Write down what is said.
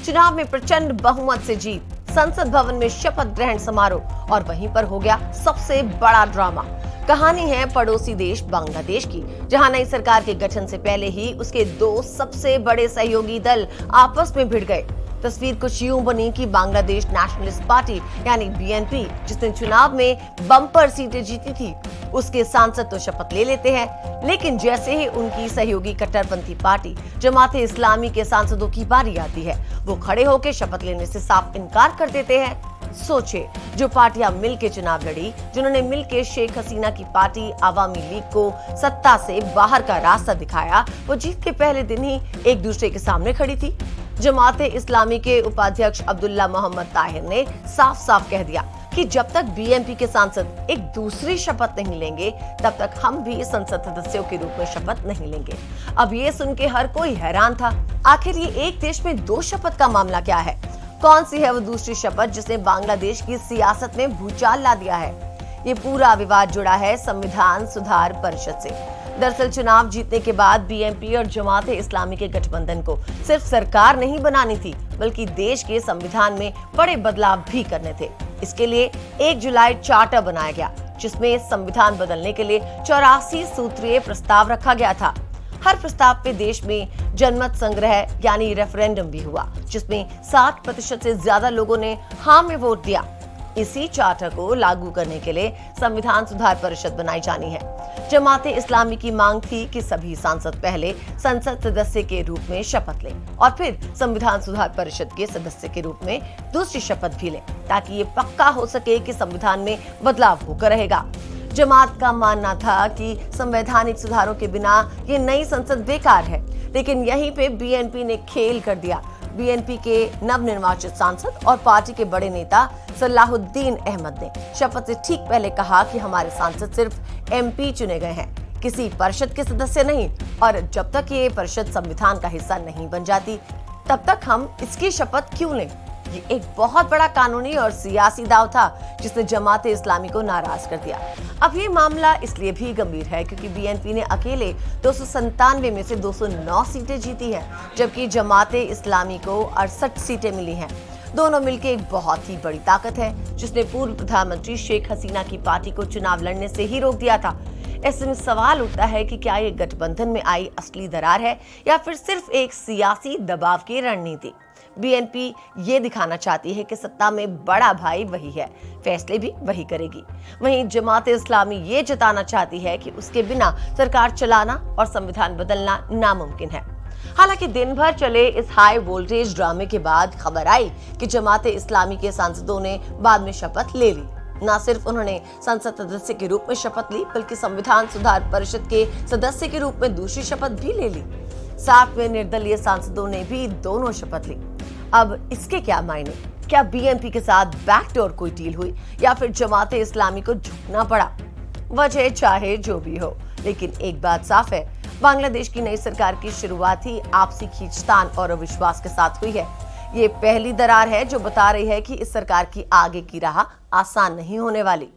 चुनाव में प्रचंड बहुमत से जीत, संसद भवन में शपथ ग्रहण समारोह और वहीं पर हो गया सबसे बड़ा ड्रामा। कहानी है पड़ोसी देश बांग्लादेश की, जहां नई सरकार के गठन से पहले ही उसके दो सबसे बड़े सहयोगी दल आपस में भिड़ गए। तस्वीर कुछ यूं बनी कि बांग्लादेश नेशनलिस्ट पार्टी यानी बीएनपी, जिसने चुनाव में बम्पर सीटें जीती थी, उसके सांसद तो शपथ ले लेते हैं, लेकिन जैसे ही उनकी सहयोगी कट्टरपंथी पार्टी जमाते इस्लामी के सांसदों की बारी आती है, वो खड़े होकर शपथ लेने से साफ इनकार कर देते हैं। सोचे, जो पार्टियां मिलकर चुनाव लड़ी, जिन्होंने मिलकर शेख हसीना की पार्टी आवामी लीग को सत्ता से बाहर का रास्ता दिखाया, वो जीत के पहले दिन ही एक दूसरे के सामने खड़ी थी। जमाते इस्लामी के उपाध्यक्ष अब्दुल्ला मोहम्मद ताहिर ने साफ साफ कह दिया कि जब तक बीएनपी के सांसद एक दूसरी शपथ नहीं लेंगे, तब तक हम भी संसद सदस्यों के रूप में शपथ नहीं लेंगे। अब ये सुन के हर कोई हैरान था, आखिर ये एक देश में दो शपथ का मामला क्या है? कौन सी है वो दूसरी शपथ जिसने बांग्लादेश की सियासत में भूचाल ला दिया है? ये पूरा विवाद जुड़ा है संविधान सुधार परिषद से। दरअसल चुनाव जीतने के बाद बीएनपी और जमाते इस्लामी के गठबंधन को सिर्फ सरकार नहीं बनानी थी, बल्कि देश के संविधान में बड़े बदलाव भी करने थे। इसके लिए 1 जुलाई चार्टर बनाया गया, जिसमें संविधान बदलने के लिए 84 सूत्रीय प्रस्ताव रखा गया था। हर प्रस्ताव पे देश में जनमत संग्रह यानी रेफरेंडम भी हुआ, जिसमें 60% से ज्यादा लोगों ने हाँ में वोट दिया। इसी चार्टर को लागू करने के लिए संविधान सुधार परिषद बनाई जानी है। जमाते इस्लामी की मांग थी कि सभी सांसद पहले संसद सदस्य के रूप में शपथ लें और फिर संविधान सुधार परिषद के सदस्य के रूप में दूसरी शपथ भी लें, ताकि ये पक्का हो सके कि संविधान में बदलाव होकर रहेगा। जमात का मानना था कि संवैधानिक सुधारों के बिना ये नई संसद बेकार है, लेकिन यहीं पे बीएनपी ने खेल कर दिया। बीएनपी के नवनिर्वाचित सांसद और पार्टी के बड़े नेता सलाहुद्दीन अहमद ने शपथ से ठीक पहले कहा कि हमारे सांसद सिर्फ एमपी चुने गए हैं, किसी परिषद के सदस्य नहीं, और जब तक ये परिषद संविधान का हिस्सा नहीं बन जाती, तब तक हम इसकी शपथ क्यों लें? ये एक बहुत बड़ा कानूनी और सियासी दांव था, जिसने जमाते इस्लामी को नाराज कर दिया। अब ये मामला इसलिए भी गंभीर है क्योंकि बीएनपी ने अकेले 297 में से 209 सीटें जीती हैं, जबकि जमाते इस्लामी को 68 सीटें मिली हैं। दोनों मिलकर एक बहुत ही बड़ी ताकत है, जिसने पूर्व प्रधानमंत्री शेख हसीना की पार्टी को चुनाव लड़ने से ही रोक दिया था। ऐसे में सवाल उठता है कि क्या ये गठबंधन में आई असली दरार है या फिर सिर्फ एक सियासी दबाव की रणनीति? बीएनपी ये दिखाना चाहती है कि सत्ता में बड़ा भाई वही है, फैसले भी वही करेगी। वहीं जमाते इस्लामी ये जताना चाहती है कि उसके बिना सरकार चलाना और संविधान बदलना नामुमकिन है। हालांकि दिन भर चले इस हाई वोल्टेज ड्रामे के बाद खबर आई कि जमाते इस्लामी के सांसदों ने बाद में शपथ ले ली। न सिर्फ उन्होंने संसद सदस्य के रूप में शपथ ली, बल्कि संविधान सुधार परिषद के सदस्य के रूप में दूसरी शपथ भी ले ली। साथ में निर्दलीय सांसदों ने भी दोनों शपथ ली। अब इसके क्या मायने? क्या बीएनपी के साथ बैकडोर कोई डील हुई या फिर जमाते इस्लामी को झुकना पड़ा? वजह चाहे जो भी हो, लेकिन एक बात साफ है, बांग्लादेश की नई सरकार की शुरुआत ही आपसी खींचतान और अविश्वास के साथ हुई है। ये पहली दरार है जो बता रही है कि इस सरकार की आगे की राह आसान नहीं होने वाली।